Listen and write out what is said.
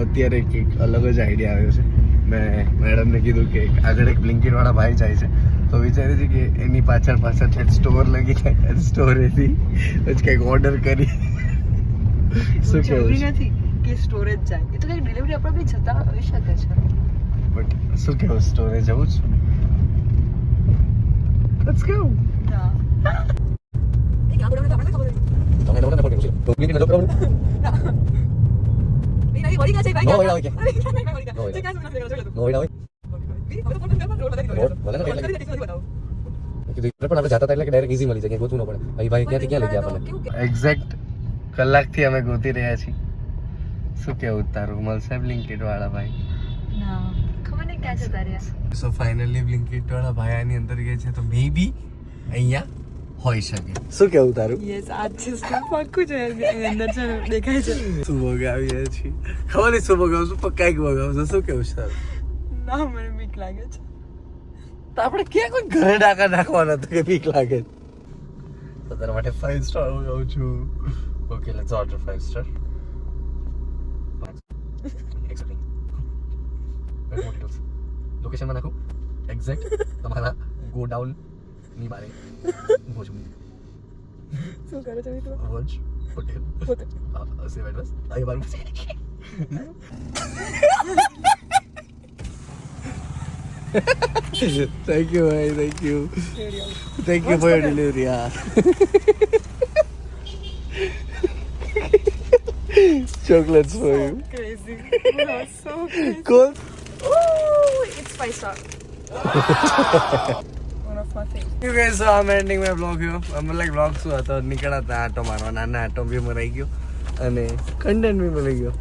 અત્યારે એક અલગ જ આઈડિયા આવ્યો છે. મેં મેડમને કીધું કે આગળ એક બ્લિંકિટ વાળા ભાઈ જાય છે, તો વિચાર્યું છે કે એની પાછળ છે સ્ટોર લગી જાય, સ્ટોરેથી પછી કંઈક ઓર્ડર કરી. શું કહેવું છે? નથી કે સ્ટોરેજ જાય, એ તો કંઈક ડિલિવરી આપણે બી જતા હોઈ શકે છે. બટ શું કહેવું, સ્ટોરે જવું જ? Let's go. એક્ઝેક્ટ કલાકથી અમે ગોતી રહ્યા છીએ. શું કેવું તારું, મળશે બ્લિંકિટ વાળા ભાઈ? ખબર નહીં ક્યાં જતા રહ્યા. સો ફાઇનલી બ્લિંકિટ વાળા ભાઈ આની અંદર ગયા છે, તો મે બી અહીંયા હોઈ શકે. શું કેવું તારું? યસ, આજ છે સ્ટોર પાક્કું છે, અંદર છે દેખાય છે. શું મગાવીએ છીએ ખબર નહીં, શું મગાવશું પણ કંઈક મગાવશું. શું કેવું છે તારું? ના, મને બીક લાગે છે. તો આપણે ક્યાં કોઈ ઘરે ડાકા નાખવાના તો કે બીક લાગે? તો તારા માટે 5 સ્ટાર મગાવું છું. Okay, let's order 5 star. લોકેશનમાં નાખું એક્ઝેક્ટ તમારા ગોડાઉન ની બારે ઊભો છું. શું કરે છે મિત્રો? વંશ પટેલ પોતે સેવ એડ્રેસ અહીં મારું. થેન્ક યુ ભાઈ, thank you for your delivery. હા, chocolates for you. crazy. So crazy. Cool. Oh, it's 5 star. One of my favorite. You guys, so I'm ending my vlog here. I'm like vlog શું હતો, નીકળ્યા હતા આટો મારવા, નાના આટો બી મરાઈ ગયો અને કન્ટેન્ટ બી મળી ગયો.